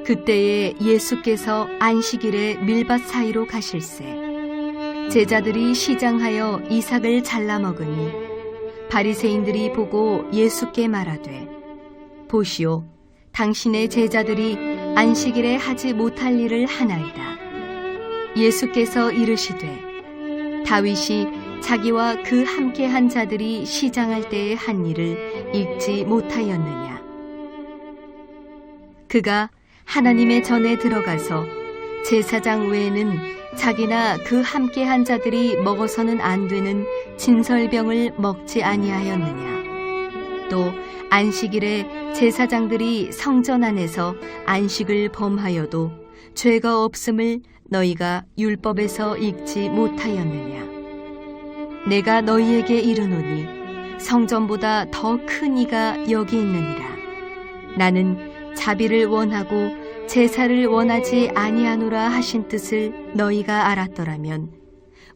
그때에 예수께서 안식일에 밀밭 사이로 가실새 제자들이 시장하여 이삭을 잘라 먹으니 바리새인들이 보고 예수께 말하되 보시오, 당신의 제자들이 안식일에 하지 못할 일을 하나이다. 예수께서 이르시되 다윗이 자기와 그 함께한 자들이 시장할 때에 한 일을 읽지 못하였느냐. 그가 하나님의 전에 들어가서 제사장 외에는 자기나 그 함께한 자들이 먹어서는 안 되는 진설병을 먹지 아니하였느냐. 또 안식일에 제사장들이 성전 안에서 안식을 범하여도 죄가 없음을 너희가 율법에서 읽지 못하였느냐. 내가 너희에게 이르노니 성전보다 더 큰 이가 여기 있느니라. 나는 자비를 원하고 제사를 원하지 아니하노라 하신 뜻을 너희가 알았더라면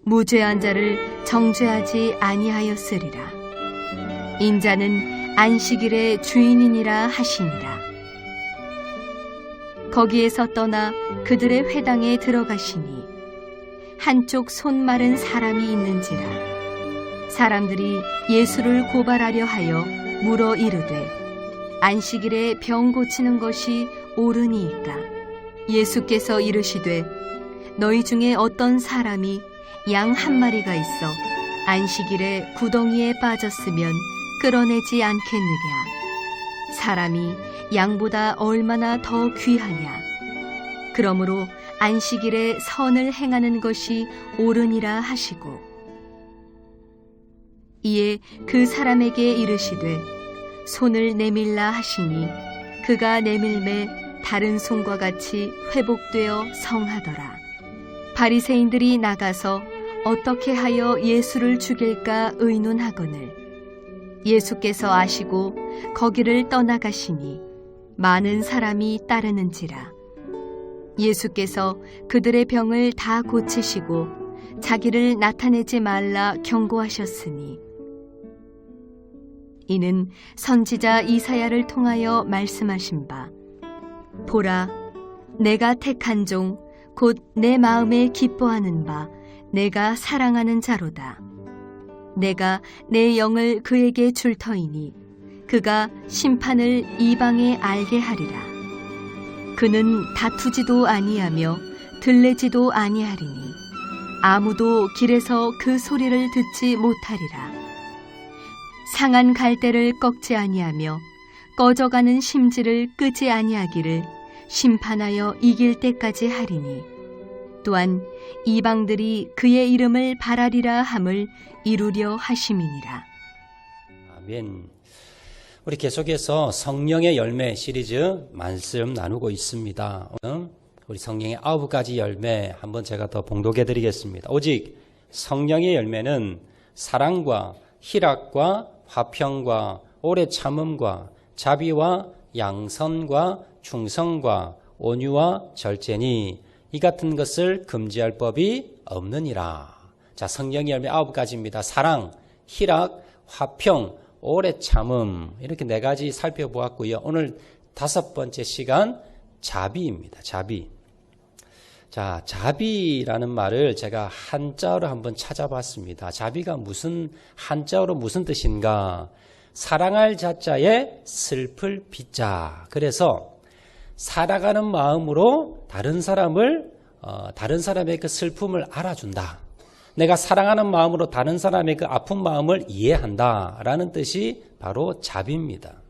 무죄한 자를 정죄하지 아니하였으리라. 인자는 안식일의 주인이니라 하시니라. 거기에서 떠나 그들의 회당에 들어가시니 한쪽 손 마른 사람이 있는지라. 사람들이 예수를 고발하려 하여 물어 이르되 안식일에 병 고치는 것이 옳으니이까. 예수께서 이르시되 너희 중에 어떤 사람이 양 한 마리가 있어 안식일에 구덩이에 빠졌으면 끌어내지 않겠느냐. 사람이 양보다 얼마나 더 귀하냐. 그러므로 안식일에 선을 행하는 것이 옳으니라 하시고 이에 그 사람에게 이르시되 손을 내밀라 하시니 그가 내밀매 다른 손과 같이 회복되어 성하더라. 바리새인들이 나가서 어떻게 하여 예수를 죽일까 의논하거늘 예수께서 아시고 거기를 떠나가시니 많은 사람이 따르는지라. 예수께서 그들의 병을 다 고치시고 자기를 나타내지 말라 경고하셨으니 이는 선지자 이사야를 통하여 말씀하신 바 보라, 내가 택한 종 곧 내 마음에 기뻐하는 바 내가 사랑하는 자로다. 내가 내 영을 그에게 줄 터이니 그가 심판을 이방에 알게 하리라. 그는 다투지도 아니하며 들레지도 아니하리니 아무도 길에서 그 소리를 듣지 못하리라. 상한 갈대를 꺾지 아니하며 꺼져가는 심지를 끄지 아니하기를 심판하여 이길 때까지 하리니 또한 이방들이 그의 이름을 바라리라 함을 이루려 하심이니라. 아멘. 우리 계속해서 성령의 열매 시리즈 말씀 나누고 있습니다. 오늘 우리 성령의 9가지 열매 한번 제가 더 봉독해 드리겠습니다. 오직 성령의 열매는 사랑과 희락과 화평과 오래 참음과 자비와 양선과 충성과 온유와 절제니 이 같은 것을 금지할 법이 없느니라. 자, 성령의 열매 9가지입니다. 사랑, 희락, 화평, 오래 참음, 이렇게 4가지 살펴보았고요. 오늘 5번째 시간 자비입니다. 자비. 자, 자비라는 말을 제가 한자어로 한번 찾아봤습니다. 자비가 한자어로 무슨 뜻인가? 사랑할 자자에 슬플 비자. 그래서 살아가는 마음으로 다른 사람의 그 슬픔을 알아준다. 내가 사랑하는 마음으로 다른 사람의 그 아픈 마음을 이해한다라는 뜻이 바로 자비입니다.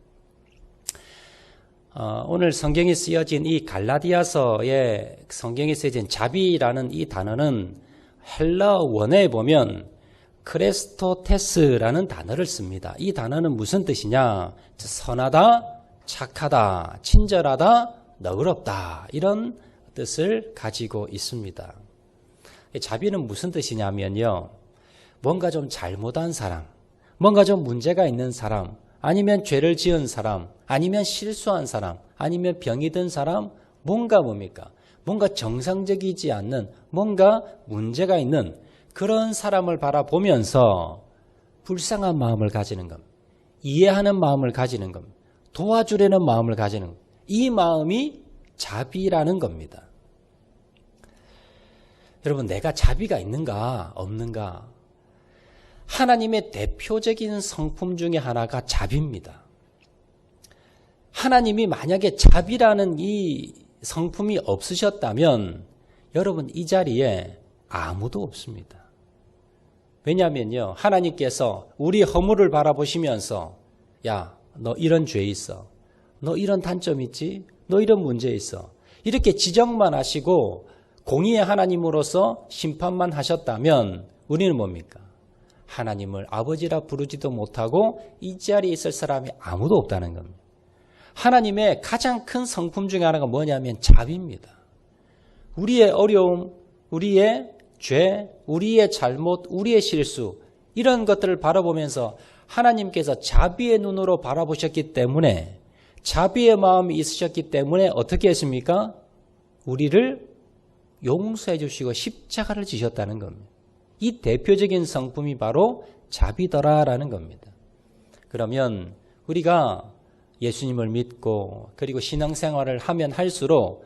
오늘 성경에 쓰여진 이 갈라디아서의 성경에 쓰여진 자비라는 이 단어는 헬라 원어에 보면 크레스토테스라는 단어를 씁니다. 이 단어는 무슨 뜻이냐? 선하다, 착하다, 친절하다, 너그럽다, 이런 뜻을 가지고 있습니다. 자비는 무슨 뜻이냐면요, 뭔가 좀 잘못한 사람, 뭔가 좀 문제가 있는 사람, 아니면 죄를 지은 사람, 아니면 실수한 사람, 아니면 병이 든 사람, 뭔가 정상적이지 않는, 뭔가 문제가 있는 그런 사람을 바라보면서 불쌍한 마음을 가지는 겁니다. 이해하는 마음을 가지는 겁니다. 도와주려는 마음을 가지는 겁니다. 이 마음이 자비라는 겁니다. 여러분, 내가 자비가 있는가 없는가? 하나님의 대표적인 성품 중에 하나가 자비입니다. 하나님이 만약에 자비라는 이 성품이 없으셨다면 여러분 이 자리에 아무도 없습니다. 왜냐하면요, 하나님께서 우리 허물을 바라보시면서 야, 너 이런 죄 있어. 너 이런 단점 있지? 너 이런 문제 있어. 이렇게 지적만 하시고 공의의 하나님으로서 심판만 하셨다면 우리는 뭡니까? 하나님을 아버지라 부르지도 못하고 이 자리에 있을 사람이 아무도 없다는 겁니다. 하나님의 가장 큰 성품 중에 하나가 뭐냐면 자비입니다. 우리의 어려움, 우리의 죄, 우리의 잘못, 우리의 실수 이런 것들을 바라보면서 하나님께서 자비의 눈으로 바라보셨기 때문에 자비의 마음이 있으셨기 때문에 어떻게 했습니까? 우리를 용서해 주시고 십자가를 지셨다는 겁니다. 이 대표적인 성품이 바로 자비더라라는 겁니다. 그러면 우리가 예수님을 믿고 그리고 신앙생활을 하면 할수록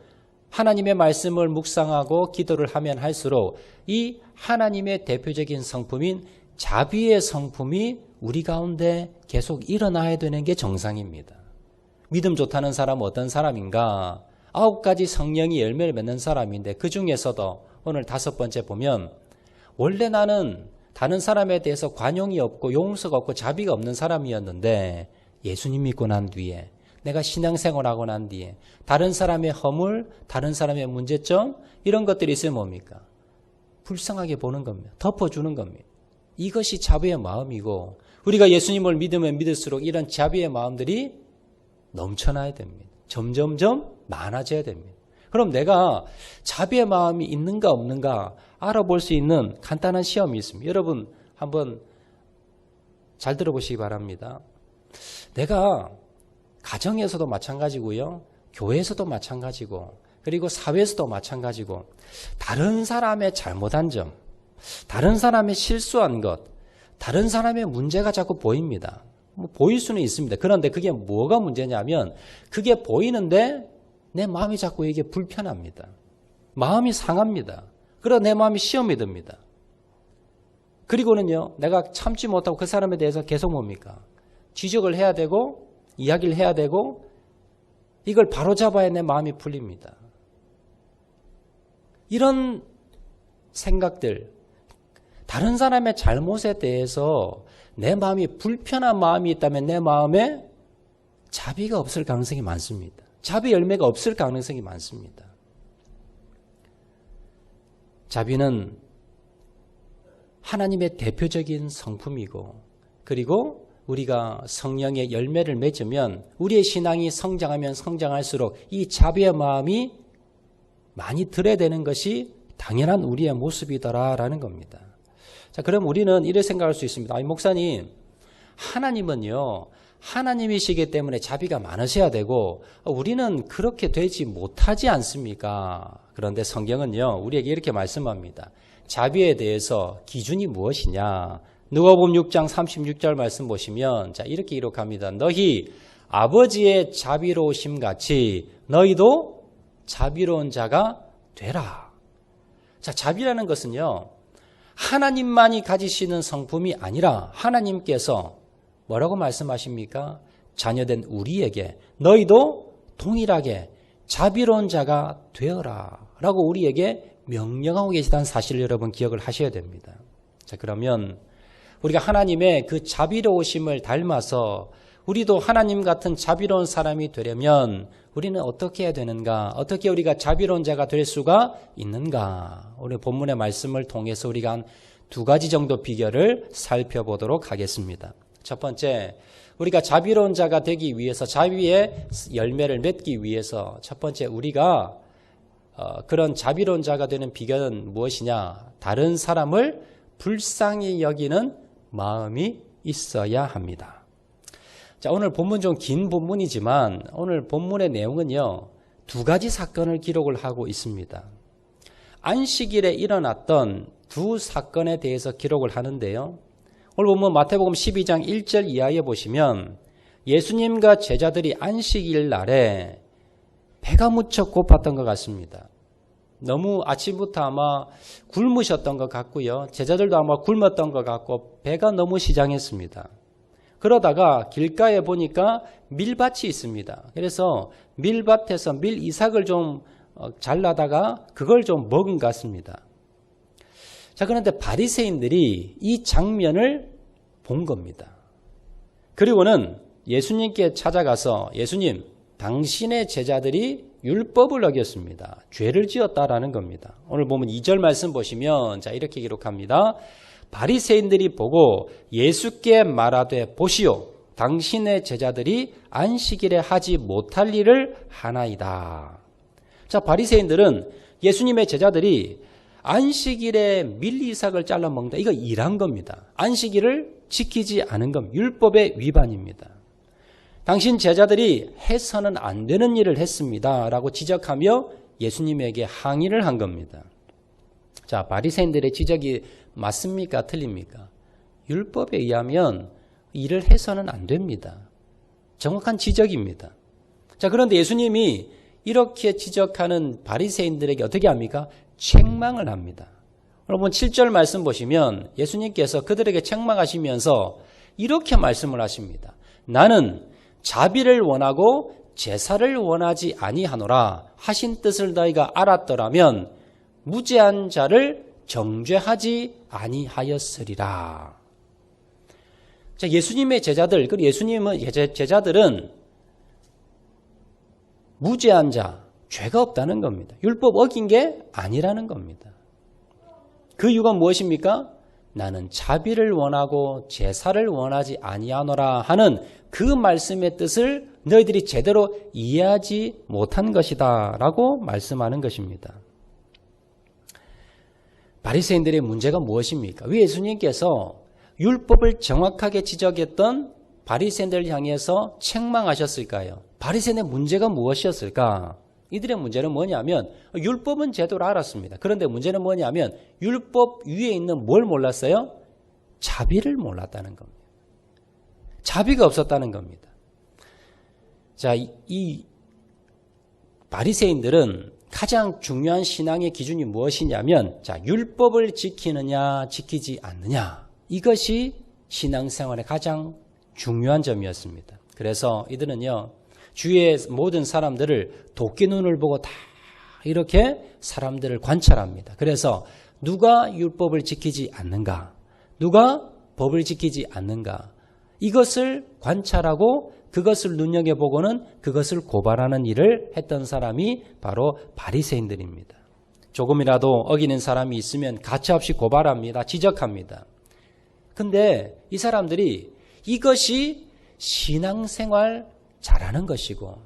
하나님의 말씀을 묵상하고 기도를 하면 할수록 이 하나님의 대표적인 성품인 자비의 성품이 우리 가운데 계속 일어나야 되는 게 정상입니다. 믿음 좋다는 사람은 어떤 사람인가? 9가지 성령이 열매를 맺는 사람인데 그 중에서도 오늘 5번째 보면 원래 나는 다른 사람에 대해서 관용이 없고 용서가 없고 자비가 없는 사람이었는데 예수님 믿고 난 뒤에 내가 신앙생활하고 난 뒤에 다른 사람의 허물, 다른 사람의 문제점 이런 것들이 있으면 뭡니까? 불쌍하게 보는 겁니다. 덮어주는 겁니다. 이것이 자비의 마음이고 우리가 예수님을 믿으면 믿을수록 이런 자비의 마음들이 넘쳐나야 됩니다. 점점점 많아져야 됩니다. 그럼 내가 자비의 마음이 있는가 없는가 알아볼 수 있는 간단한 시험이 있습니다. 여러분 한번 잘 들어보시기 바랍니다. 내가 가정에서도 마찬가지고요. 교회에서도 마찬가지고 그리고 사회에서도 마찬가지고 다른 사람의 잘못한 점, 다른 사람의 실수한 것, 다른 사람의 문제가 자꾸 보입니다. 보일 수는 있습니다. 그런데 그게 뭐가 문제냐면 그게 보이는데 내 마음이 자꾸 이게 불편합니다. 마음이 상합니다. 그러다 내 마음이 시험이 듭니다. 그리고는요, 내가 참지 못하고 그 사람에 대해서 계속 뭡니까? 지적을 해야 되고 이야기를 해야 되고 이걸 바로잡아야 내 마음이 풀립니다. 이런 생각들, 다른 사람의 잘못에 대해서 내 마음이 불편한 마음이 있다면 내 마음에 자비가 없을 가능성이 많습니다. 자비 열매가 없을 가능성이 많습니다. 자비는 하나님의 대표적인 성품이고 그리고 우리가 성령의 열매를 맺으면 우리의 신앙이 성장하면 성장할수록 이 자비의 마음이 많이 들여되는 것이 당연한 우리의 모습이더라라는 겁니다. 자, 그럼 우리는 이렇게 생각할 수 있습니다. 아니, 목사님, 하나님은요, 하나님이시기 때문에 자비가 많으셔야 되고 우리는 그렇게 되지 못하지 않습니까? 그런데 성경은요, 우리에게 이렇게 말씀합니다. 자비에 대해서 기준이 무엇이냐? 누가복음 6장 36절 말씀 보시면 자, 이렇게 기록합니다. 너희 아버지의 자비로우심 같이 너희도 자비로운 자가 되라. 자, 자비라는 것은요, 하나님만이 가지시는 성품이 아니라 하나님께서 뭐라고 말씀하십니까? 자녀된 우리에게 너희도 동일하게 자비로운 자가 되어라 라고 우리에게 명령하고 계시다는 사실을 여러분 기억을 하셔야 됩니다. 자, 그러면 우리가 하나님의 그 자비로우심을 닮아서 우리도 하나님 같은 자비로운 사람이 되려면 우리는 어떻게 해야 되는가? 어떻게 우리가 자비로운 자가 될 수가 있는가? 오늘 본문의 말씀을 통해서 우리가 한 2가지 정도 비결을 살펴보도록 하겠습니다. 첫 번째, 우리가 자비로운 자가 되기 위해서 자비의 열매를 맺기 위해서 첫 번째 우리가 그런 자비로운 자가 되는 비결은 무엇이냐? 다른 사람을 불쌍히 여기는 마음이 있어야 합니다. 자, 오늘 본문 좀 긴 본문이지만 오늘 본문의 내용은요, 2가지 사건을 기록을 하고 있습니다. 안식일에 일어났던 2 사건에 대해서 기록을 하는데요. 오늘 본문 마태복음 12장 1절 이하에 보시면 예수님과 제자들이 안식일 날에 배가 무척 고팠던 것 같습니다. 너무 아침부터 아마 굶으셨던 것 같고요. 제자들도 아마 굶었던 것 같고 배가 너무 시장했습니다. 그러다가 길가에 보니까 밀밭이 있습니다. 그래서 밀밭에서 밀 이삭을 좀 잘라다가 그걸 좀 먹은 것 같습니다. 자, 그런데 바리새인들이 이 장면을 본 겁니다. 그리고는 예수님께 찾아가서 예수님, 당신의 제자들이 율법을 어겼습니다. 죄를 지었다라는 겁니다. 오늘 보면 2절 말씀 보시면 자 이렇게 기록합니다. 바리새인들이 보고 예수께 말하되 보시오, 당신의 제자들이 안식일에 하지 못할 일을 하나이다. 자, 바리새인들은 예수님의 제자들이 안식일에 밀이삭을 잘라 먹는다. 이거 일한 겁니다. 안식일을 지키지 않은 겁니다. 율법의 위반입니다. 당신 제자들이 해서는 안 되는 일을 했습니다. 라고 지적하며 예수님에게 항의를 한 겁니다. 자, 바리새인들의 지적이 맞습니까? 틀립니까? 율법에 의하면 일을 해서는 안 됩니다. 정확한 지적입니다. 자, 그런데 예수님이 이렇게 지적하는 바리새인들에게 어떻게 합니까? 책망을 합니다. 여러분 7절 말씀 보시면 예수님께서 그들에게 책망하시면서 이렇게 말씀을 하십니다. 나는 자비를 원하고 제사를 원하지 아니하노라 하신 뜻을 너희가 알았더라면 무죄한 자를 정죄하지 아니하였으리라. 자, 예수님의 제자들, 그리고 예수님의 제자들은 무죄한 자, 죄가 없다는 겁니다. 율법 어긴 게 아니라는 겁니다. 그 이유가 무엇입니까? 나는 자비를 원하고 제사를 원하지 아니하노라 하는 그 말씀의 뜻을 너희들이 제대로 이해하지 못한 것이다 라고 말씀하는 것입니다. 바리새인들의 문제가 무엇입니까? 왜 예수님께서 율법을 정확하게 지적했던 바리새인들을 향해서 책망하셨을까요? 바리새인의 문제가 무엇이었을까? 이들의 문제는 뭐냐면 율법은 제대로 알았습니다. 그런데 문제는 뭐냐면 율법 위에 있는 뭘 몰랐어요? 자비를 몰랐다는 겁니다. 자비가 없었다는 겁니다. 자, 이 바리새인들은 가장 중요한 신앙의 기준이 무엇이냐면 자, 율법을 지키느냐 지키지 않느냐, 이것이 신앙생활의 가장 중요한 점이었습니다. 그래서 이들은요, 주위의 모든 사람들을 도끼 눈을 보고 다 이렇게 사람들을 관찰합니다. 그래서 누가 율법을 지키지 않는가, 누가 법을 지키지 않는가, 이것을 관찰하고 그것을 눈여겨보고는 그것을 고발하는 일을 했던 사람이 바로 바리새인들입니다. 조금이라도 어기는 사람이 있으면 가차없이 고발합니다. 지적합니다. 근데 이 사람들이 이것이 신앙생활 잘하는 것이고,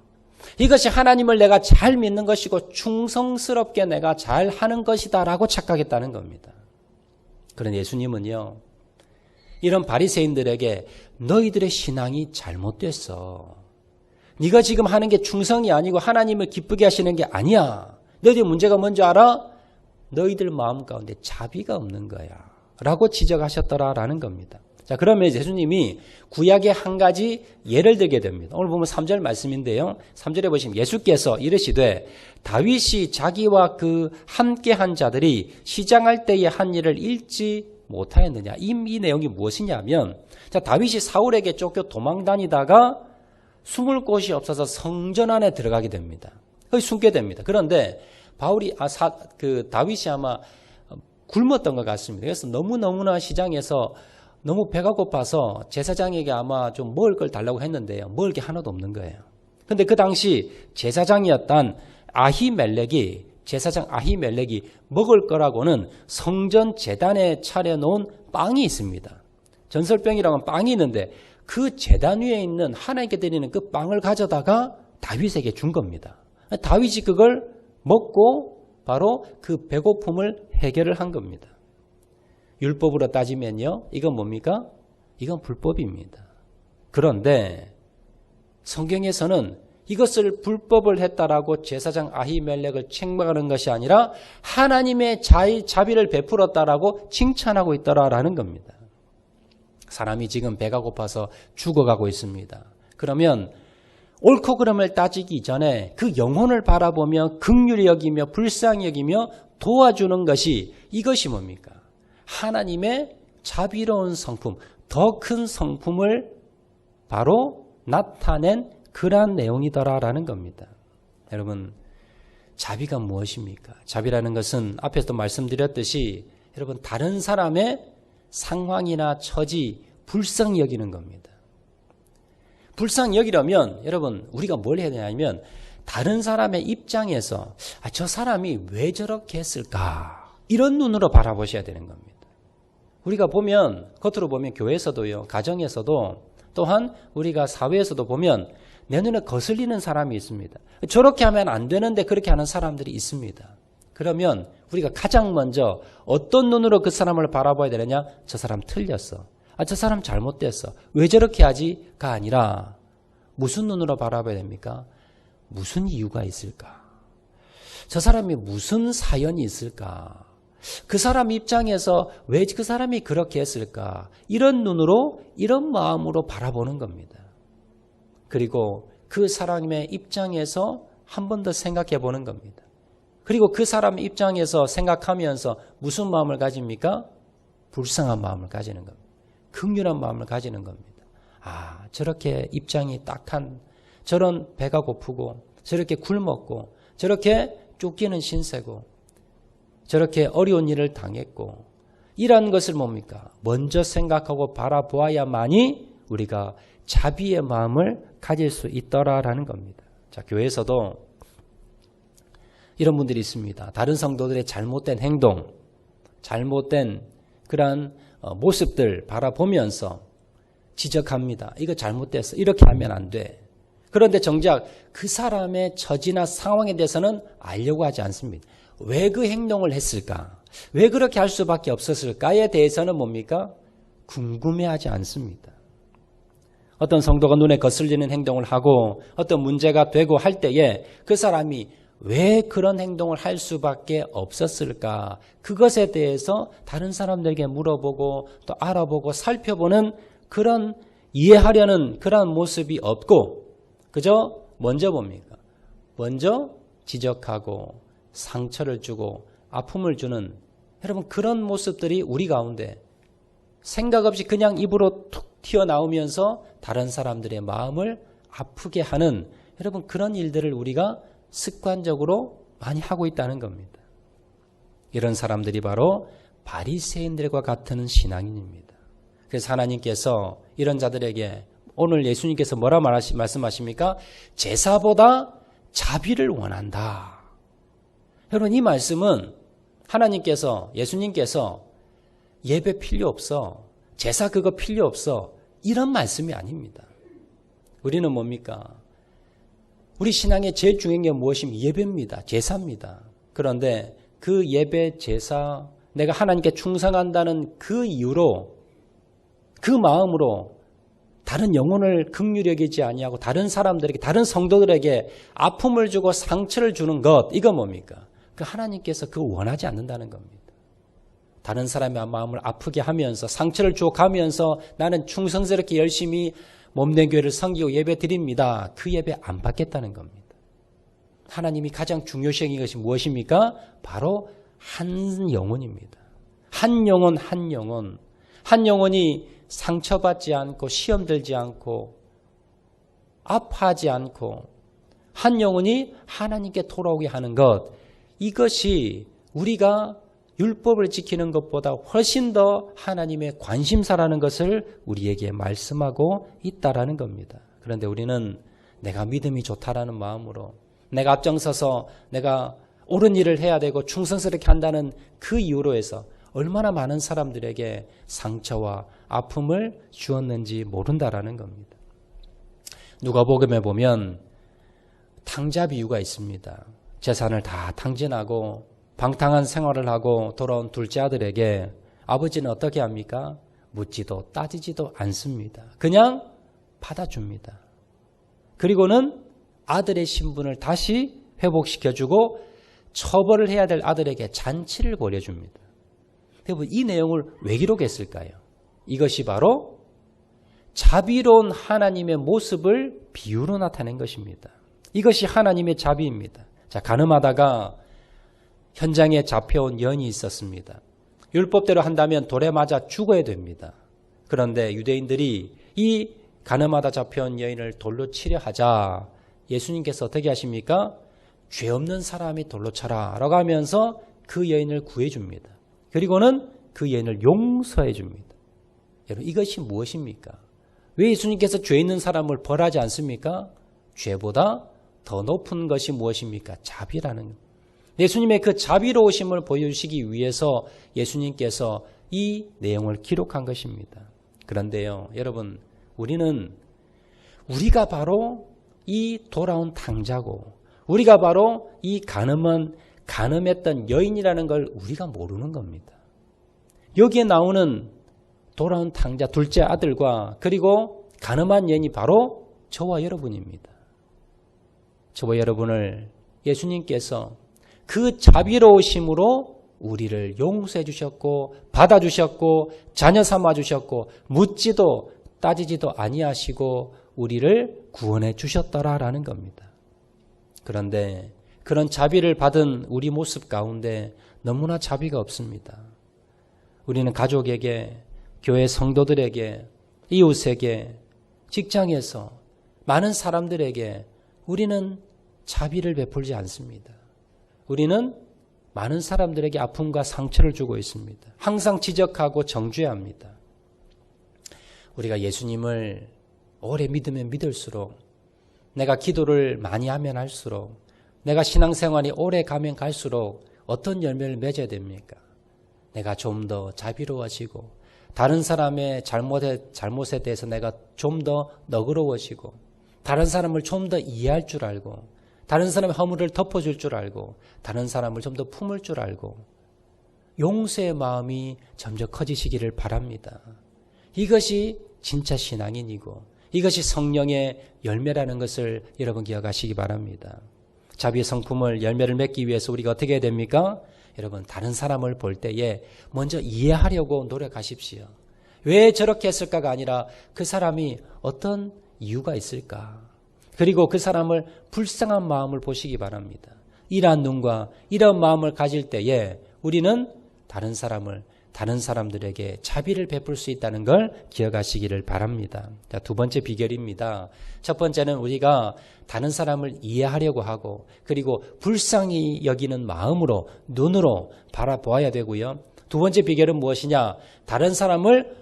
이것이 하나님을 내가 잘 믿는 것이고 충성스럽게 내가 잘 하는 것이다 라고 착각했다는 겁니다. 그런데 예수님은요, 이런 바리새인들에게 너희들의 신앙이 잘못됐어. 네가 지금 하는 게 충성이 아니고 하나님을 기쁘게 하시는 게 아니야. 너희들 문제가 뭔지 알아? 너희들 마음 가운데 자비가 없는 거야 라고 지적하셨더라라는 겁니다. 자, 그러면 예수님이 구약의 한 가지 예를 들게 됩니다. 오늘 보면 3절 말씀인데요. 3절에 보시면 예수께서 이르시되 다윗이 자기와 그 함께한 자들이 시장할 때의 한 일을 읽지 못하였느냐. 이 내용이 무엇이냐면, 자, 다윗이 사울에게 쫓겨 도망 다니다가 숨을 곳이 없어서 성전 안에 들어가게 됩니다. 거기 숨게 됩니다. 그런데 다윗이 아마 굶었던 것 같습니다. 그래서 너무나 시장에서 너무 배가 고파서 제사장에게 아마 좀 먹을 걸 달라고 했는데요, 먹을 게 하나도 없는 거예요. 근데 그 당시 제사장이었던 제사장 아히멜렉이 먹을 거라고는 성전 제단에 차려놓은 빵이 있습니다. 전설병이라고 하면 빵이 있는데 그 제단 위에 있는 하나님께 드리는 그 빵을 가져다가 다윗에게 준 겁니다. 다윗이 그걸 먹고 바로 그 배고픔을 해결을 한 겁니다. 율법으로 따지면요, 이건 뭡니까? 이건 불법입니다. 그런데 성경에서는 이것을 불법을 했다라고 제사장 아히멜렉을 책망하는 것이 아니라 하나님의 자비를 베풀었다라고 칭찬하고 있더라라는 겁니다. 사람이 지금 배가 고파서 죽어가고 있습니다. 그러면 옳고 그름을 따지기 전에 그 영혼을 바라보며 긍휼히 여기며 불쌍히 여기며 도와주는 것이 이것이 뭡니까? 하나님의 자비로운 성품, 더 큰 성품을 바로 나타낸 그러한 내용이더라라는 겁니다. 여러분, 자비가 무엇입니까? 자비라는 것은 앞에서도 말씀드렸듯이 여러분 다른 사람의 상황이나 처지 불쌍히 여기는 겁니다. 불쌍히 여기려면 여러분 우리가 뭘 해야 되냐면 다른 사람의 입장에서 저 사람이 왜 저렇게 했을까? 이런 눈으로 바라보셔야 되는 겁니다. 우리가 보면 겉으로 보면 교회에서도요, 가정에서도 또한 우리가 사회에서도 보면 내 눈에 거슬리는 사람이 있습니다. 저렇게 하면 안 되는데 그렇게 하는 사람들이 있습니다. 그러면 우리가 가장 먼저 어떤 눈으로 그 사람을 바라봐야 되느냐? 저 사람 틀렸어. 저 사람 잘못됐어. 왜 저렇게 하지?가 아니라 무슨 눈으로 바라봐야 됩니까? 무슨 이유가 있을까? 저 사람이 무슨 사연이 있을까? 그 사람 입장에서 왜 그 사람이 그렇게 했을까? 이런 눈으로, 이런 마음으로 바라보는 겁니다. 그리고 그 사람의 입장에서 한 번 더 생각해 보는 겁니다. 그리고 그 사람 입장에서 생각하면서 무슨 마음을 가집니까? 불쌍한 마음을 가지는 겁니다. 긍휼한 마음을 가지는 겁니다. 저렇게 입장이 딱한, 저런 배가 고프고 저렇게 굶었고 저렇게 쫓기는 신세고 저렇게 어려운 일을 당했고 이런 것을 뭡니까? 먼저 생각하고 바라보아야만이 우리가 자비의 마음을 가질 수 있더라라는 겁니다. 자, 교회에서도 이런 분들이 있습니다. 다른 성도들의 잘못된 행동, 잘못된 그러한 모습들 바라보면서 지적합니다. 이거 잘못됐어. 이렇게 하면 안 돼. 그런데 정작 그 사람의 처지나 상황에 대해서는 알려고 하지 않습니다. 왜 그 행동을 했을까? 왜 그렇게 할 수밖에 없었을까에 대해서는 뭡니까? 궁금해하지 않습니다. 어떤 성도가 눈에 거슬리는 행동을 하고 어떤 문제가 되고 할 때에 그 사람이 왜 그런 행동을 할 수밖에 없었을까? 그것에 대해서 다른 사람들에게 물어보고 또 알아보고 살펴보는 그런 이해하려는 그런 모습이 없고 그저 먼저 뭡니까? 먼저 지적하고 상처를 주고 아픔을 주는 여러분 그런 모습들이 우리 가운데 생각 없이 그냥 입으로 툭 튀어나오면서 다른 사람들의 마음을 아프게 하는 여러분 그런 일들을 우리가 습관적으로 많이 하고 있다는 겁니다. 이런 사람들이 바로 바리새인들과 같은 신앙인입니다. 그래서 하나님께서 이런 자들에게 오늘 예수님께서 뭐라 말씀하십니까? 제사보다 자비를 원한다. 여러분 이 말씀은 하나님께서 예수님께서 예배 필요 없어. 제사 그거 필요 없어. 이런 말씀이 아닙니다. 우리는 뭡니까? 우리 신앙의 제일 중요한 게 무엇입니까? 예배입니다. 제사입니다. 그런데 그 예배, 제사, 내가 하나님께 충성한다는 그 이유로 그 마음으로 다른 영혼을 긍휼히 여기지 아니하고 다른 사람들에게 다른 성도들에게 아픔을 주고 상처를 주는 것 이거 뭡니까? 그 하나님께서 그거 원하지 않는다는 겁니다. 다른 사람의 마음을 아프게 하면서 상처를 주어가면서 나는 충성스럽게 열심히 몸된 교회를 섬기고 예배 드립니다. 그 예배 안 받겠다는 겁니다. 하나님이 가장 중요시하는 것이 무엇입니까? 바로 한 영혼입니다. 한 영혼 한 영혼. 한 영혼이 상처받지 않고 시험 들지 않고 아파하지 않고 한 영혼이 하나님께 돌아오게 하는 것 이것이 우리가 율법을 지키는 것보다 훨씬 더 하나님의 관심사라는 것을 우리에게 말씀하고 있다라는 겁니다. 그런데 우리는 내가 믿음이 좋다라는 마음으로 내가 앞장서서 내가 옳은 일을 해야 되고 충성스럽게 한다는 그 이유로 해서 얼마나 많은 사람들에게 상처와 아픔을 주었는지 모른다라는 겁니다. 누가복음에 보면 탕자 비유가 있습니다. 재산을 다 탕진하고 방탕한 생활을 하고 돌아온 둘째 아들에게 아버지는 어떻게 합니까? 묻지도 따지지도 않습니다. 그냥 받아줍니다. 그리고는 아들의 신분을 다시 회복시켜주고 처벌을 해야 될 아들에게 잔치를 벌여줍니다. 여러분 이 내용을 왜 기록했을까요? 이것이 바로 자비로운 하나님의 모습을 비유로 나타낸 것입니다. 이것이 하나님의 자비입니다. 자, 가늠하다가 현장에 잡혀온 여인이 있었습니다. 율법대로 한다면 돌에 맞아 죽어야 됩니다. 그런데 유대인들이 이 가늠하다 잡혀온 여인을 돌로 치려 하자 예수님께서 어떻게 하십니까? 죄 없는 사람이 돌로 쳐라 라고 하면서 그 여인을 구해줍니다. 그리고는 그 여인을 용서해줍니다. 여러분, 이것이 무엇입니까? 왜 예수님께서 죄 있는 사람을 벌하지 않습니까? 죄보다 더 높은 것이 무엇입니까? 자비라는 것. 예수님의 그 자비로우심을 보여주시기 위해서 예수님께서 이 내용을 기록한 것입니다. 그런데요, 여러분, 우리가 바로 이 돌아온 탕자고, 우리가 바로 이 가늠했던 여인이라는 걸 우리가 모르는 겁니다. 여기에 나오는 돌아온 탕자 둘째 아들과 그리고 가늠한 여인이 바로 저와 여러분입니다. 저와 여러분을 예수님께서 그 자비로우심으로 우리를 용서해 주셨고 받아주셨고 자녀 삼아 주셨고 묻지도 따지지도 아니하시고 우리를 구원해 주셨더라라는 겁니다. 그런데 그런 자비를 받은 우리 모습 가운데 너무나 자비가 없습니다. 우리는 가족에게, 교회 성도들에게, 이웃에게, 직장에서 많은 사람들에게 우리는 자비를 베풀지 않습니다. 우리는 많은 사람들에게 아픔과 상처를 주고 있습니다. 항상 지적하고 정죄합니다. 우리가 예수님을 오래 믿으면 믿을수록, 내가 기도를 많이 하면 할수록, 내가 신앙생활이 오래 가면 갈수록 어떤 열매를 맺어야 됩니까? 내가 좀 더 자비로워지고 다른 사람의 잘못에 대해서 내가 좀 더 너그러워지고 다른 사람을 좀 더 이해할 줄 알고 다른 사람의 허물을 덮어줄 줄 알고 다른 사람을 좀 더 품을 줄 알고 용서의 마음이 점점 커지시기를 바랍니다. 이것이 진짜 신앙인이고 이것이 성령의 열매라는 것을 여러분 기억하시기 바랍니다. 자비의 성품을 열매를 맺기 위해서 우리가 어떻게 해야 됩니까? 여러분, 다른 사람을 볼 때에 먼저 이해하려고 노력하십시오. 왜 저렇게 했을까가 아니라 그 사람이 어떤 이유가 있을까? 그리고 그 사람을 불쌍한 마음을 보시기 바랍니다. 이러한 눈과 이런 마음을 가질 때에 우리는 다른 사람들에게 자비를 베풀 수 있다는 걸 기억하시기를 바랍니다. 자, 두 번째 비결입니다. 첫 번째는 우리가 다른 사람을 이해하려고 하고 그리고 불쌍히 여기는 마음으로 눈으로 바라보아야 되고요. 두 번째 비결은 무엇이냐? 다른 사람을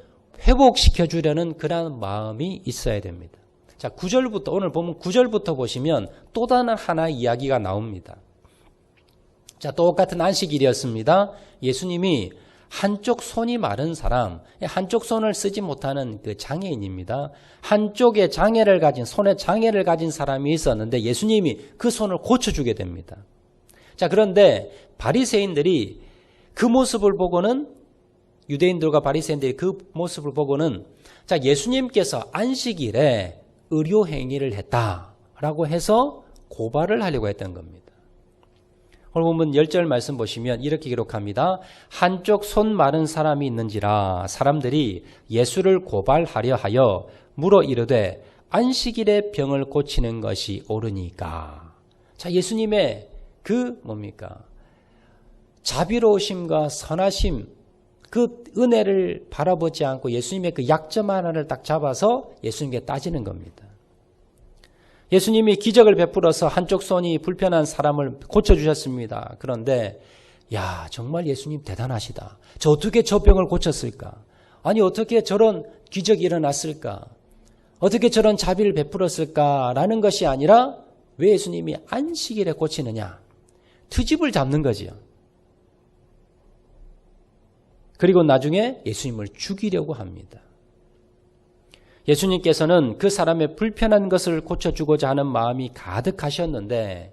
회복시켜 주려는 그런 마음이 있어야 됩니다. 자, 9절부터 오늘 보면 9절부터 보시면 또 다른 하나의 이야기가 나옵니다. 자, 똑같은 안식일이었습니다. 예수님이 한쪽 손이 마른 사람, 한쪽 손을 쓰지 못하는 그 장애인입니다. 한쪽에 장애를 가진, 손에 장애를 가진 사람이 있었는데 예수님이 그 손을 고쳐주게 됩니다. 자, 그런데 바리새인들이 그 모습을 보고는, 유대인들과 바리새인들이 그 모습을 보고는, 자, 예수님께서 안식일에 의료행위를 했다라고 해서 고발을 하려고 했던 겁니다. 오늘 보면 10절 말씀 보시면 이렇게 기록합니다. 한쪽 손 마른 사람이 있는지라 사람들이 예수를 고발하려 하여 물어 이르되 안식일에 병을 고치는 것이 옳으니까. 자, 예수님의 그 뭡니까? 자비로우심과 선하심, 그 은혜를 바라보지 않고 예수님의 그 약점 하나를 딱 잡아서 예수님께 따지는 겁니다. 예수님이 기적을 베풀어서 한쪽 손이 불편한 사람을 고쳐주셨습니다. 그런데 야, 정말 예수님 대단하시다. 저 어떻게 저 병을 고쳤을까? 아니, 어떻게 저런 기적이 일어났을까? 어떻게 저런 자비를 베풀었을까라는 것이 아니라 왜 예수님이 안식일에 고치느냐? 트집을 잡는 거지요. 그리고 나중에 예수님을 죽이려고 합니다. 예수님께서는 그 사람의 불편한 것을 고쳐주고자 하는 마음이 가득하셨는데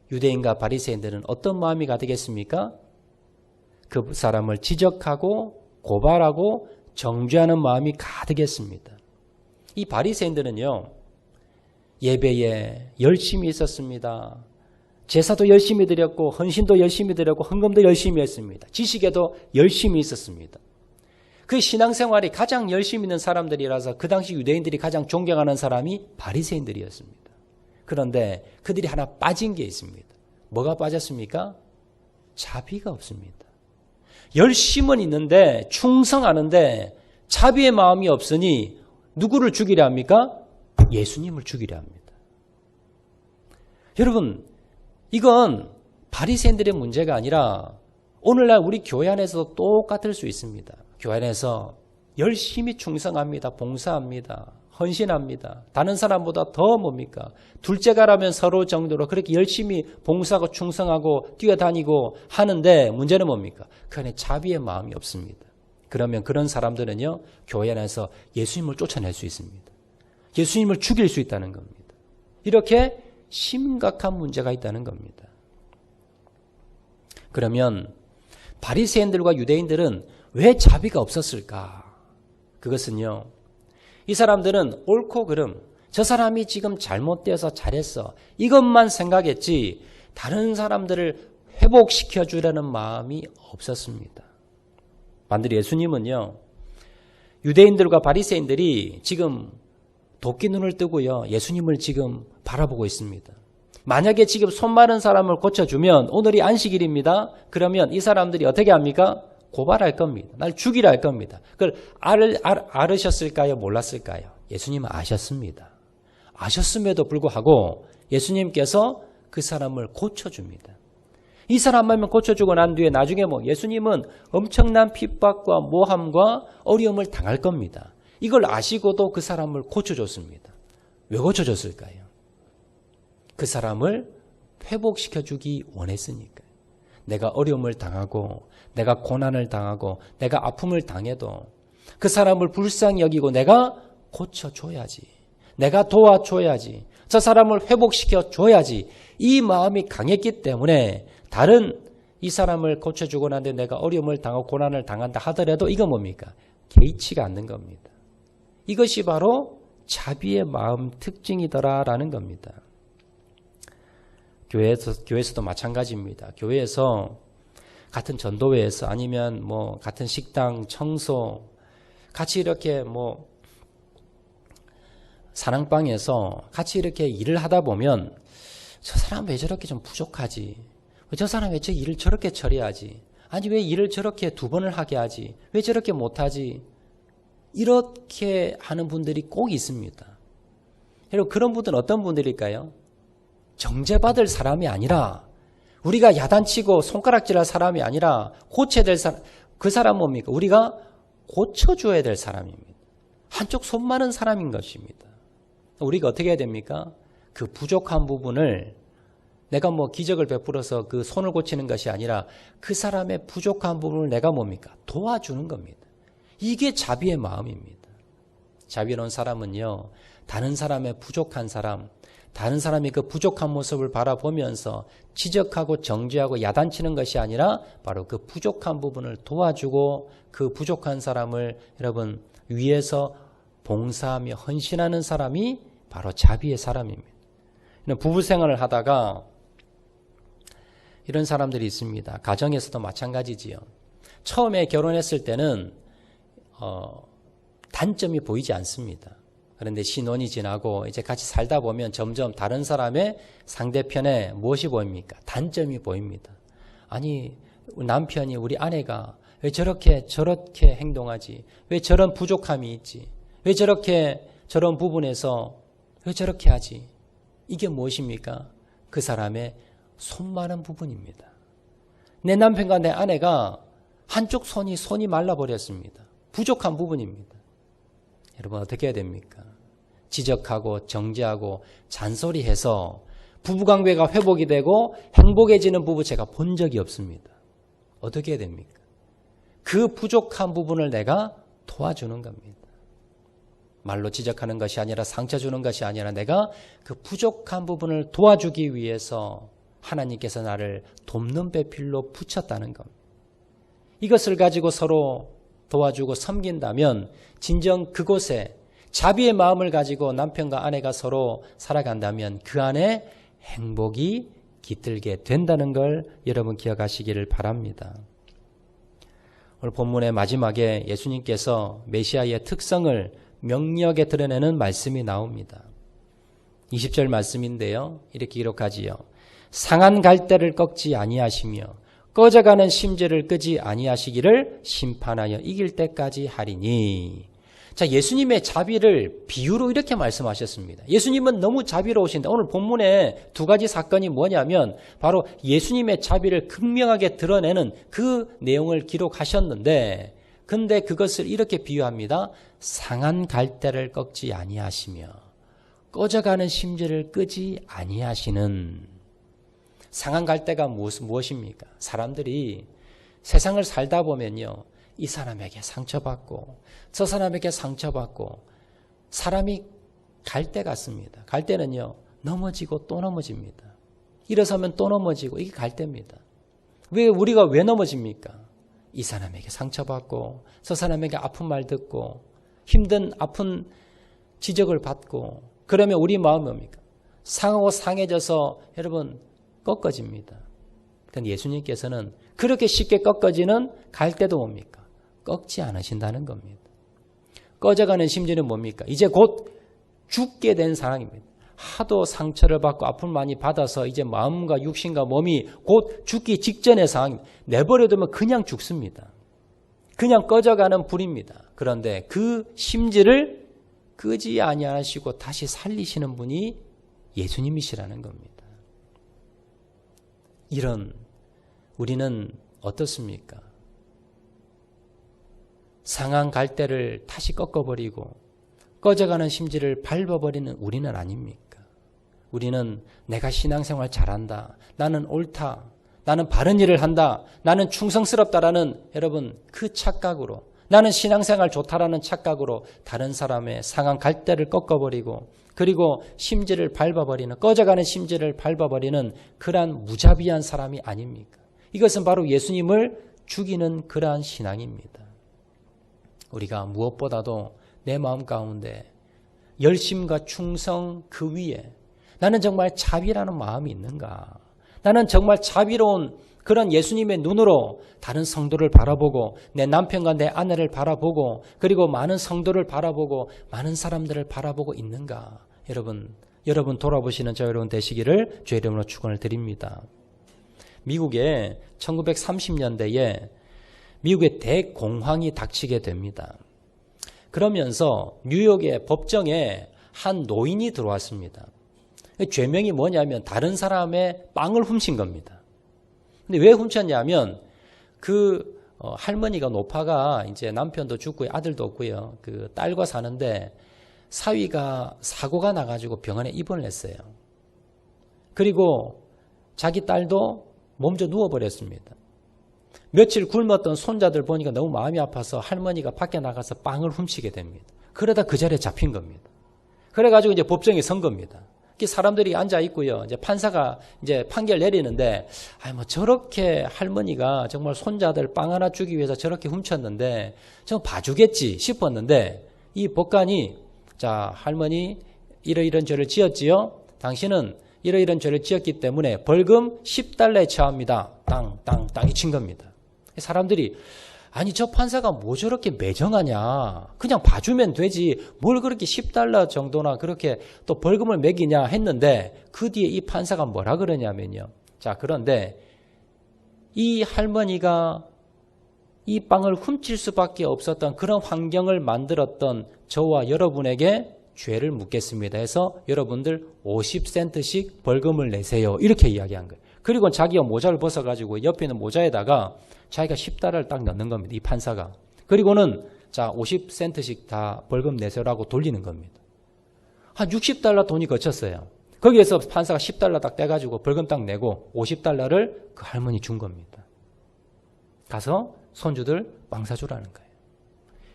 유대인과 바리새인들은 어떤 마음이 가득했습니까? 그 사람을 지적하고 고발하고 정죄하는 마음이 가득했습니다. 이 바리새인들은요, 예배에 열심히 있었습니다. 제사도 열심히 드렸고 헌신도 열심히 드렸고 헌금도 열심히 했습니다. 지식에도 열심히 있었습니다. 그 신앙생활이 가장 열심히 있는 사람들이라서 그 당시 유대인들이 가장 존경하는 사람이 바리새인들이었습니다. 그런데 그들이 하나 빠진 게 있습니다. 뭐가 빠졌습니까? 자비가 없습니다. 열심은 있는데 충성하는데 자비의 마음이 없으니 누구를 죽이려 합니까? 예수님을 죽이려 합니다. 여러분, 이건 바리새인들의 문제가 아니라 오늘날 우리 교회 안에서도 똑같을 수 있습니다. 교회 안에서 열심히 충성합니다. 봉사합니다. 헌신합니다. 다른 사람보다 더 뭡니까? 둘째가라면 서로 정도로 그렇게 열심히 봉사하고 충성하고 뛰어다니고 하는데 문제는 뭡니까? 그 안에 자비의 마음이 없습니다. 그러면 그런 사람들은요, 교회 안에서 예수님을 쫓아낼 수 있습니다. 예수님을 죽일 수 있다는 겁니다. 이렇게 심각한 문제가 있다는 겁니다. 그러면 바리새인들과 유대인들은 왜 자비가 없었을까? 그것은요, 이 사람들은 옳고 그름, 저 사람이 지금 잘못되어서 잘했어, 이것만 생각했지 다른 사람들을 회복시켜 주려는 마음이 없었습니다. 반대로 예수님은요, 유대인들과 바리새인들이 지금 도끼 눈을 뜨고요, 예수님을 지금 바라보고 있습니다. 만약에 지금 손 마른 사람을 고쳐주면 오늘이 안식일입니다. 그러면 이 사람들이 어떻게 합니까? 고발할 겁니다. 날 죽이려 할 겁니다. 그걸 알으셨을까요? 몰랐을까요? 예수님은 아셨습니다. 아셨음에도 불구하고 예수님께서 그 사람을 고쳐줍니다. 이 사람만 고쳐주고 난 뒤에 나중에 예수님은 엄청난 핍박과 모함과 어려움을 당할 겁니다. 이걸 아시고도 그 사람을 고쳐줬습니다. 왜 고쳐줬을까요? 그 사람을 회복시켜주기 원했으니까요. 내가 어려움을 당하고 내가 고난을 당하고 내가 아픔을 당해도 그 사람을 불쌍히 여기고 내가 고쳐줘야지. 내가 도와줘야지. 저 사람을 회복시켜줘야지. 이 마음이 강했기 때문에 다른 이 사람을 고쳐주고 난 뒤에 내가 어려움을 당하고 고난을 당한다 하더라도 이건 뭡니까? 개의치가 않는 겁니다. 이것이 바로 자비의 마음 특징이더라라는 겁니다. 교회에서도 마찬가지입니다. 교회에서 같은 전도회에서 아니면 같은 식당, 청소, 같이 이렇게 사랑방에서 같이 이렇게 일을 하다 보면 저 사람 왜 저렇게 좀 부족하지? 저 사람 왜 저 일을 저렇게 처리하지? 아니 왜 일을 저렇게 2번을 하게 하지? 왜 저렇게 못하지? 이렇게 하는 분들이 꼭 있습니다. 여러분, 그런 분들은 어떤 분들일까요? 정죄받을 사람이 아니라, 우리가 야단치고 손가락질할 사람이 아니라 고쳐야 될 사람, 그 사람 뭡니까? 우리가 고쳐줘야 될 사람입니다. 한쪽 손 많은 사람인 것입니다. 우리가 어떻게 해야 됩니까? 그 부족한 부분을 내가 기적을 베풀어서 그 손을 고치는 것이 아니라 그 사람의 부족한 부분을 내가 뭡니까? 도와주는 겁니다. 이게 자비의 마음입니다. 자비로운 사람은요, 다른 사람의 부족한 사람, 다른 사람이 그 부족한 모습을 바라보면서 지적하고 정죄하고 야단치는 것이 아니라 바로 그 부족한 부분을 도와주고 그 부족한 사람을 여러분 위해서 봉사하며 헌신하는 사람이 바로 자비의 사람입니다. 부부 생활을 하다가 이런 사람들이 있습니다. 가정에서도 마찬가지지요. 처음에 결혼했을 때는 단점이 보이지 않습니다. 그런데 신혼이 지나고 이제 같이 살다 보면 점점 다른 사람의 상대편에 무엇이 보입니까? 단점이 보입니다. 아니, 남편이, 우리 아내가 왜 저렇게 행동하지? 왜 저런 부족함이 있지? 왜 저런 부분에서 왜 저렇게 하지? 이게 무엇입니까? 그 사람의 손 마른 부분입니다. 내 남편과 내 아내가 한쪽 손이 말라버렸습니다. 부족한 부분입니다. 여러분 어떻게 해야 됩니까? 지적하고 정죄하고 잔소리해서 부부관계가 회복이 되고 행복해지는 부부 제가 본 적이 없습니다. 어떻게 해야 됩니까? 그 부족한 부분을 내가 도와주는 겁니다. 말로 지적하는 것이 아니라 상처 주는 것이 아니라 내가 그 부족한 부분을 도와주기 위해서 하나님께서 나를 돕는 배필로 붙였다는 겁니다. 이것을 가지고 서로 도와주고 섬긴다면 진정 그곳에 자비의 마음을 가지고 남편과 아내가 서로 살아간다면 그 안에 행복이 깃들게 된다는 걸 여러분 기억하시기를 바랍니다. 오늘 본문의 마지막에 예수님께서 메시아의 특성을 명료하게 드러내는 말씀이 나옵니다. 20절 말씀인데요. 이렇게 기록하지요. 상한 갈대를 꺾지 아니하시며 꺼져가는 심지를 끄지 아니하시기를 심판하여 이길 때까지 하리니. 자, 예수님의 자비를 비유로 이렇게 말씀하셨습니다. 예수님은 너무 자비로우신데 오늘 본문에 두 가지 사건이 뭐냐면 바로 예수님의 자비를 극명하게 드러내는 그 내용을 기록하셨는데 근데 그것을 이렇게 비유합니다. 상한 갈대를 꺾지 아니하시며 꺼져가는 심지를 끄지 아니하시는. 상한 갈대가 무엇입니까? 사람들이 세상을 살다 보면요. 이 사람에게 상처받고 저 사람에게 상처받고 사람이 갈대 같습니다. 갈대는요. 넘어지고 또 넘어집니다. 일어서면 또 넘어지고 이게 갈대입니다. 우리가 왜 넘어집니까? 이 사람에게 상처받고 저 사람에게 아픈 말 듣고 힘든 아픈 지적을 받고 그러면 우리 마음이 뭡니까? 상하고 상해져서 여러분 꺾어집니다. 그런데 예수님께서는 그렇게 쉽게 꺾어지는 갈대도 뭡니까? 꺾지 않으신다는 겁니다. 꺼져가는 심지는 뭡니까? 이제 곧 죽게 된 사람입니다. 하도 상처를 받고 아픔을 많이 받아서 이제 마음과 육신과 몸이 곧 죽기 직전의 상황입니다. 내버려두면 그냥 죽습니다. 그냥 꺼져가는 불입니다. 그런데 그 심지를 끄지 아니하시고 다시 살리시는 분이 예수님이시라는 겁니다. 이런 우리는 어떻습니까? 상한 갈대를 다시 꺾어버리고 꺼져가는 심지를 밟아버리는 우리는 아닙니까? 우리는 내가 신앙생활 잘한다. 나는 옳다. 나는 바른 일을 한다. 나는 충성스럽다라는 여러분 그 착각으로 나는 신앙생활 좋다라는 착각으로 다른 사람의 상한 갈대를 꺾어버리고 그리고 심지를 밟아버리는 꺼져가는 심지를 밟아버리는 그러한 무자비한 사람이 아닙니까? 이것은 바로 예수님을 죽이는 그러한 신앙입니다. 우리가 무엇보다도 내 마음 가운데 열심과 충성 그 위에 나는 정말 자비라는 마음이 있는가? 나는 정말 자비로운 그런 예수님의 눈으로 다른 성도를 바라보고 내 남편과 내 아내를 바라보고 그리고 많은 성도를 바라보고 많은 사람들을 바라보고 있는가? 여러분 돌아보시는 저 여러분 되시기를 주의 이름으로 축원을 드립니다. 미국에 1930년대에 미국의 대공황이 닥치게 됩니다. 그러면서 뉴욕의 법정에 한 노인이 들어왔습니다. 죄명이 뭐냐면 다른 사람의 빵을 훔친 겁니다. 근데 왜 훔쳤냐면 그 할머니가 노파가 이제 남편도 죽고 아들도 없고요. 그 딸과 사는데 사위가 사고가 나가지고 병원에 입원을 했어요. 그리고 자기 딸도 몸져 누워버렸습니다. 며칠 굶었던 손자들 보니까 너무 마음이 아파서 할머니가 밖에 나가서 빵을 훔치게 됩니다. 그러다 그 자리에 잡힌 겁니다. 그래가지고 이제 법정에 선 겁니다. 사람들이 앉아 있고요. 이제 판사가 이제 판결 내리는데, 저렇게 할머니가 정말 손자들 빵 하나 주기 위해서 저렇게 훔쳤는데, 좀 봐주겠지 싶었는데, 이 법관이, 자, 할머니, 이러이런 죄를 지었지요? 당신은 이러이런 죄를 지었기 때문에 벌금 10달러에 처합니다. 땅이 친 겁니다. 사람들이 아니 저 판사가 뭐 저렇게 매정하냐 그냥 봐주면 되지 뭘 그렇게 10달러 정도나 그렇게 또 벌금을 매기냐 했는데 그 뒤에 이 판사가 뭐라 그러냐면요. 자 그런데 이 할머니가 이 빵을 훔칠 수밖에 없었던 그런 환경을 만들었던 저와 여러분에게 죄를 묻겠습니다 해서 여러분들 50센트씩 벌금을 내세요 이렇게 이야기한 거예요. 그리고 자기가 모자를 벗어가지고 옆에 있는 모자에다가 자기가 10달러를 딱 넣는 겁니다. 이 판사가. 그리고는 자 50센트씩 다 벌금 내세요라고 돌리는 겁니다. 한 60달러 돈이 거쳤어요. 거기에서 판사가 10달러 딱 떼가지고 벌금 딱 내고 50달러를 그 할머니 준 겁니다. 가서 손주들 빵 사주라는 거예요.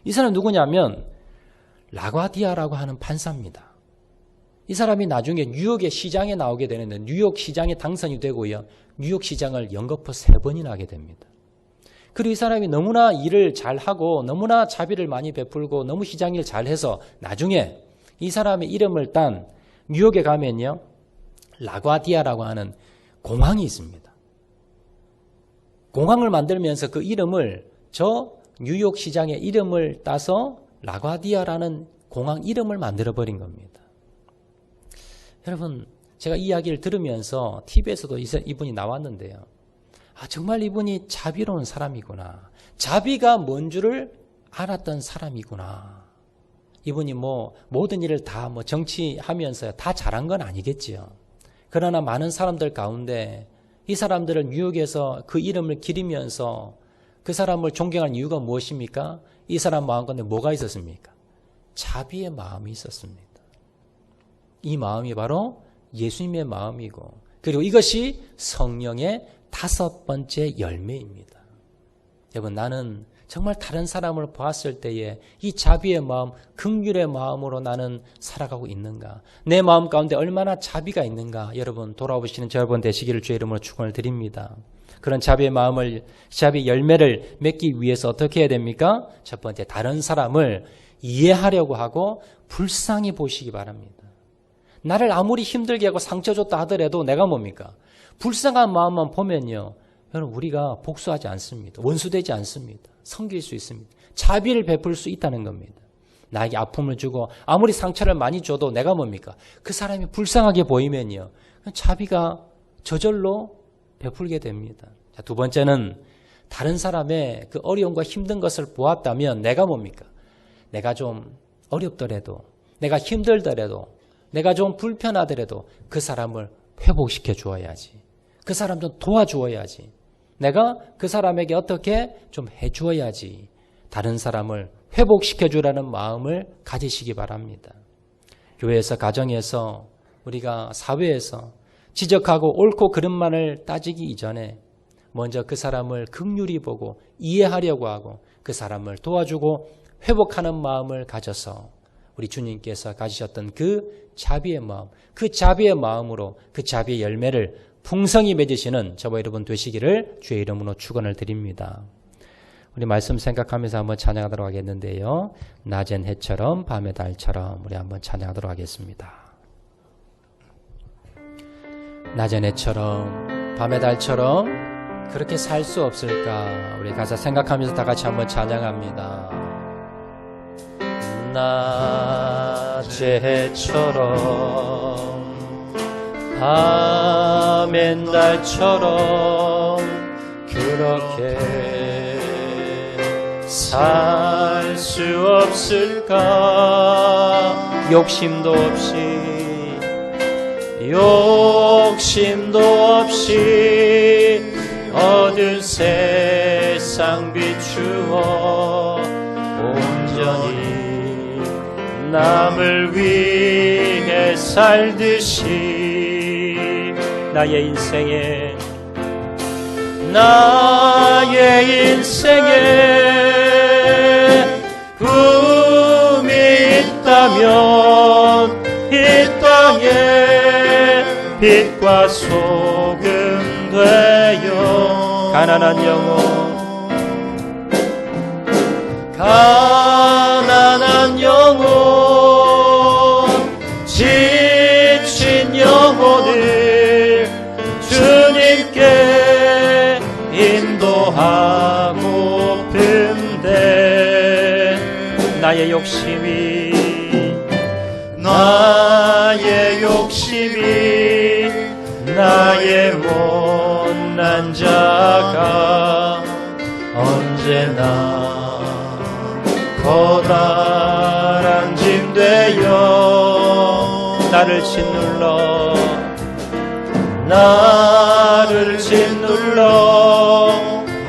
이 사람 누구냐면 라과디아라고 하는 판사입니다. 이 사람이 나중에 뉴욕의 시장에 나오게 되는데 뉴욕 시장에 당선이 되고요. 뉴욕 시장을 연거푸 3번이나 하게 됩니다. 그리고 이 사람이 너무나 일을 잘하고 너무나 자비를 많이 베풀고 너무 시장 일 잘해서 나중에 이 사람의 이름을 딴 뉴욕에 가면요. 라과디아라고 하는 공항이 있습니다. 공항을 만들면서 그 이름을 저 뉴욕 시장의 이름을 따서 라과디아라는 공항 이름을 만들어버린 겁니다. 여러분, 제가 이 이야기를 들으면서 TV에서도 이분이 나왔는데요. 정말 이분이 자비로운 사람이구나. 자비가 뭔 줄을 알았던 사람이구나. 이분이 모든 일을 다 정치하면서 다 잘한 건 아니겠지요. 그러나 많은 사람들 가운데 이 사람들은 뉴욕에서 그 이름을 기리면서 그 사람을 존경하는 이유가 무엇입니까? 이 사람 마음 가운데 뭐가 있었습니까? 자비의 마음이 있었습니다. 이 마음이 바로 예수님의 마음이고, 그리고 이것이 성령의 5번째 열매입니다. 여러분, 나는 정말 다른 사람을 보았을 때에 이 자비의 마음, 긍휼의 마음으로 나는 살아가고 있는가? 내 마음 가운데 얼마나 자비가 있는가? 여러분, 돌아보시는 여러분 되시기를 주의 이름으로 축원을 드립니다. 그런 자비의 마음을, 자비의 열매를 맺기 위해서 어떻게 해야 됩니까? 첫 번째, 다른 사람을 이해하려고 하고 불쌍히 보시기 바랍니다. 나를 아무리 힘들게 하고 상처 줬다 하더라도 내가 뭡니까? 불쌍한 마음만 보면요, 여러분, 우리가 복수하지 않습니다. 원수되지 않습니다. 섬길 수 있습니다. 자비를 베풀 수 있다는 겁니다. 나에게 아픔을 주고 아무리 상처를 많이 줘도 내가 뭡니까? 그 사람이 불쌍하게 보이면요, 자비가 저절로 베풀게 됩니다. 자, 두 번째는 다른 사람의 그 어려움과 힘든 것을 보았다면 내가 뭡니까? 내가 좀 어렵더라도, 내가 힘들더라도, 내가 좀 불편하더라도 그 사람을 회복시켜 주어야지. 그 사람 좀 도와주어야지. 내가 그 사람에게 어떻게 좀 해주어야지. 다른 사람을 회복시켜 주라는 마음을 가지시기 바랍니다. 교회에서, 가정에서, 우리가 사회에서 지적하고 옳고 그름만을 따지기 이전에 먼저 그 사람을 긍휼히 보고 이해하려고 하고 그 사람을 도와주고 회복하는 마음을 가져서 우리 주님께서 가지셨던 그 자비의 마음, 그 자비의 마음으로 그 자비의 열매를 풍성히 맺으시는 저와 여러분 되시기를 주의 이름으로 축원을 드립니다. 우리 말씀 생각하면서 한번 찬양하도록 하겠는데요. 낮엔 해처럼 밤의 달처럼 우리 한번 찬양하도록 하겠습니다. 낮엔 해처럼 밤의 달처럼 그렇게 살 수 없을까? 우리 가사 생각하면서 다 같이 한번 찬양합니다. 낮의 해처럼 밤의 달처럼 그렇게 살 수 없을까? 욕심도 없이 얻은 세상 비추어 온전히 남을 위해 살듯이 나의 인생에 꿈이 있다면 이 땅에 빛과 소금 되어 가난한 영혼 지친 영혼을 주님께 인도하고픈데 나의 욕심이 나의 못난 자가 언제나 커다란 짐 되어 나를 짓눌러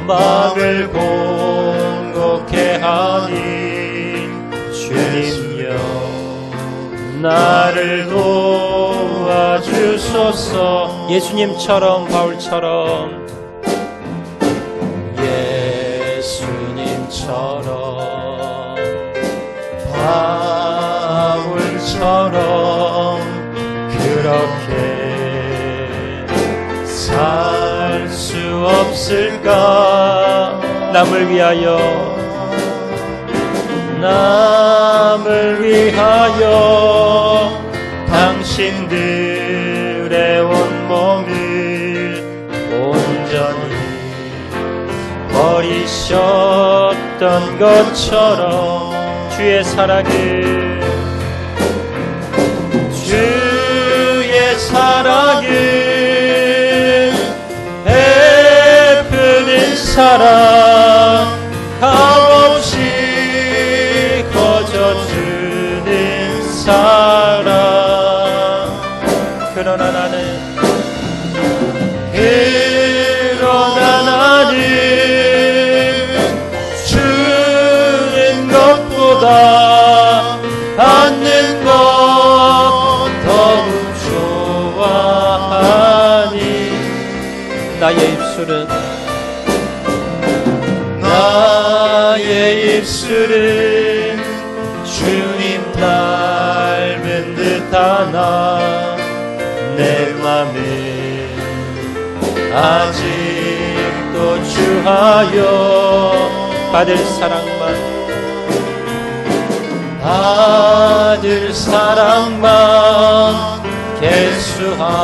마음을 공곡해 하니 주님여 나를 도와주소서. 예수님처럼 바울처럼 바울처럼 그렇게 살 수 없을까? 남을 위하여 당신들의 온몸을 온전히 버리 버리셨던 것처럼 주의 사랑을 베푸는 사랑 값없이 거저주는 사랑 그러나 나는 주는 것보다 받는 것 더욱 좋아하니 나의 입술은 주님 닮은 듯하나 내 맘은 아직도 주하여 받을 사랑만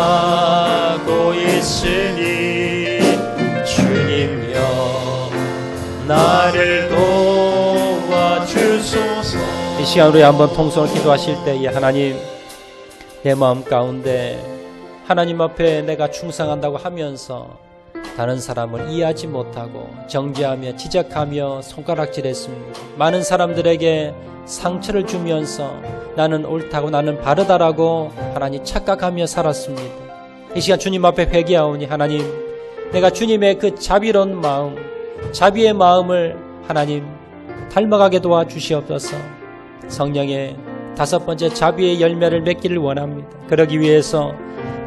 계수하고 있으니 주님여 나를 도와주소서. 이 시간 우리 한번 통성을 기도하실 때에 하나님 내 마음 가운데 하나님 앞에 내가 충성한다고 하면서 다른 사람을 이해하지 못하고 정죄하며 지적하며 손가락질했습니다. 많은 사람들에게 상처를 주면서 나는 옳다고 나는 바르다라고 하나님 착각하며 살았습니다. 이 시간 주님 앞에 회개하오니 하나님 내가 주님의 그 자비로운 마음 자비의 마음을 하나님 닮아가게 도와주시옵소서. 성령의 5번째 자비의 열매를 맺기를 원합니다. 그러기 위해서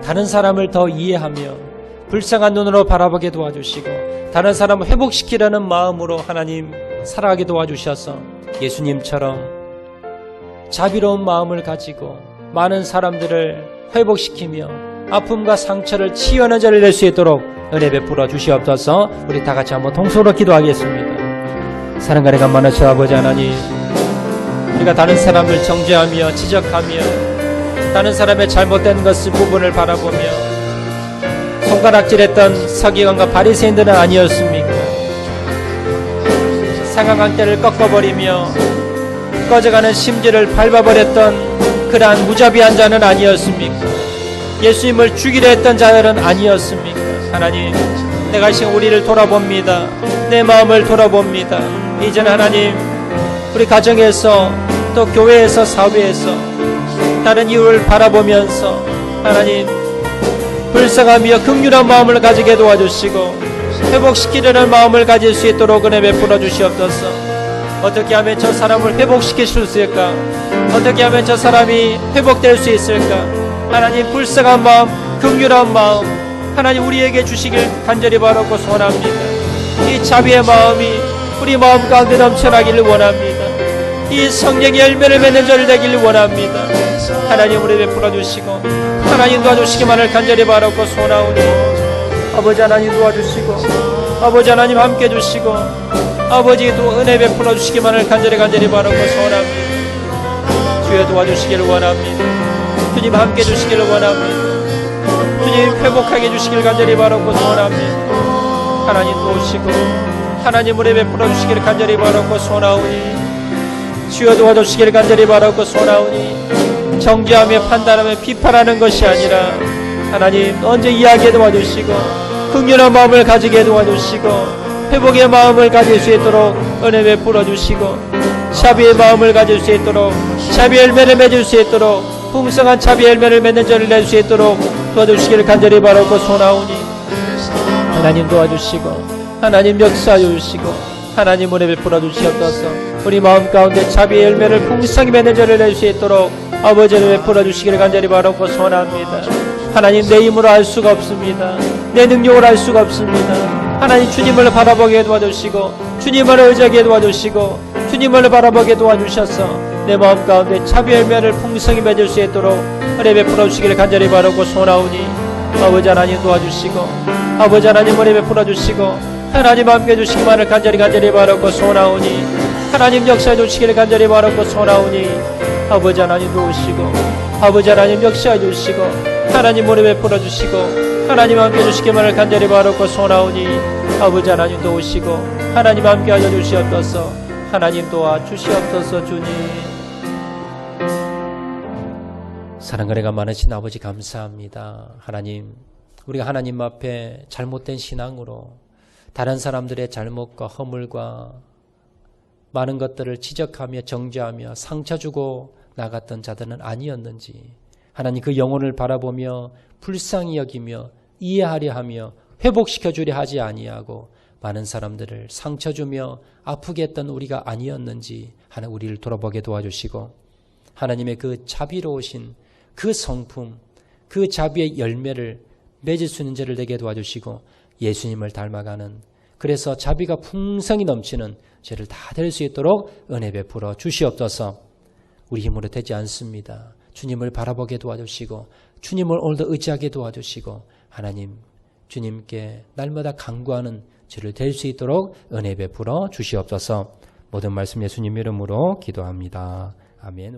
다른 사람을 더 이해하며 불쌍한 눈으로 바라보게 도와주시고 다른 사람을 회복시키려는 마음으로 하나님 살아가게 도와주셔서 예수님처럼 자비로운 마음을 가지고 많은 사람들을 회복시키며 아픔과 상처를 치유하는 자를 낼 수 있도록 은혜 베풀어 주시옵소서. 우리 다 같이 한번 통성으로 기도하겠습니다. 사랑과 애가 많으신 아버지 하나님, 우리가 다른 사람을 정죄하며 지적하며 다른 사람의 잘못된 것을 부분을 바라보며 손가락질했던 서기관과 바리새인들은 아니었습니까? 상황한 때를 꺾어버리며 꺼져가는 심지를 밟아버렸던 그러한 무자비한 자는 아니었습니까? 예수님을 죽이려 했던 자들은 아니었습니까? 하나님, 내가 지금 우리를 돌아봅니다. 내 마음을 돌아봅니다. 이제는 하나님, 우리 가정에서 또 교회에서 사회에서 다른 이유를 바라보면서 하나님 불쌍하며 긍휼한 마음을 가지게 도와주시고 회복시키려는 마음을 가질 수 있도록 은혜 베풀어 주시옵소서. 어떻게 하면 저 사람을 회복시킬 수 있을까? 어떻게 하면 저 사람이 회복될 수 있을까? 하나님 불쌍한 마음, 긍휼한 마음 하나님 우리에게 주시길 간절히 바라고 소원합니다. 이 자비의 마음이 우리 마음 가운데 넘쳐나기를 원합니다. 이 성령의 열매를 맺는 자를 되기를 원합니다. 하나님 우리 베풀어 주시고 하나님 도와주시기만을 간절히 바라고 소원하오니 아버지 하나님 도와주시고 아버지 하나님 함께 해주시고 아버지도 은혜 베풀어 주시기만을 간절히 바라고 소원합니다. 주여 도와주시기를 원합니다. 주님 함께 해주시기를 원합니다. 주님 회복하게 해주시기를 간절히 바라고 소원합니다. 하나님 도우시고 하나님 은혜 베풀어 주시기를 간절히 바라고 소원하오니 주여 도와주시기를 간절히 바라고 소원하오니 정죄하며 판단하며 비판하는 것이 아니라 하나님 언제 이야기해 도와주시고 긍휼한 마음을 가지게 도와주시고 회복의 마음을 가질 수 있도록 은혜 베풀어 주시고 자비의 마음을 가질 수 있도록 자비 열매를 맺을 수 있도록 풍성한 자비 열매를 맺는 자를 낼 수 있도록 도와주시기를 간절히 바라고 소원하오니 하나님 도와주시고 하나님 역사하여 주시고 하나님 은혜 베풀어 주시옵소서. 우리 마음 가운데 자비의 열매를 풍성히 맺는 자를 낼 수 있도록 아버지를 베풀어 주시기를 간절히 바라고 소원합니다. 하나님 내 힘으로 할 수가 없습니다. 내 능력으로 할 수가 없습니다. 하나님 주님을 바라보게 도와주시고 주님을 의지하게 도와주시고 주님을 바라보게 도와주셔서 내 마음 가운데 자비 열매를 풍성히 맺을 수 있도록 은혜 베풀어 주시기를 간절히 바라고 소원하오니 아버지 하나님 도와주시고 아버지 하나님 은혜 베풀어 주시고 하나님 함께 해주시기만을 간절히 바라고 소원하오니 하나님 역사해 주시기를 간절히 바라고 소원하오니 아버지 하나님 도우시고 아버지 하나님 역사해 주시고 하나님 은혜 베풀어 주시고 하나님 함께 해주시기만을 간절히 바라고 소원하오니 아버지 하나님 도우시고 하나님 함께하여 주시옵소서. 하나님 도와주시옵소서. 주님, 사랑 은혜가 많으신 아버지 감사합니다. 하나님, 우리가 하나님 앞에 잘못된 신앙으로 다른 사람들의 잘못과 허물과 많은 것들을 지적하며 정죄하며 상처 주고 나갔던 자들은 아니었는지, 하나님 그 영혼을 바라보며 불쌍히 여기며 이해하려 하며 회복시켜 주려 하지 아니하고 많은 사람들을 상처 주며 아프게 했던 우리가 아니었는지 하나님 우리를 돌아보게 도와주시고, 하나님의 그 자비로우신 그 성품, 그 자비의 열매를 맺을 수 있는 죄를 되게 도와주시고, 예수님을 닮아가는, 그래서 자비가 풍성히 넘치는 죄를 다 될 수 있도록 은혜 베풀어 주시옵소서. 우리 힘으로 되지 않습니다. 주님을 바라보게 도와주시고 주님을 오늘도 의지하게 도와주시고, 하나님 주님께 날마다 간구하는 죄를 될 수 있도록 은혜 베풀어 주시옵소서. 모든 말씀 예수님 이름으로 기도합니다. 아멘.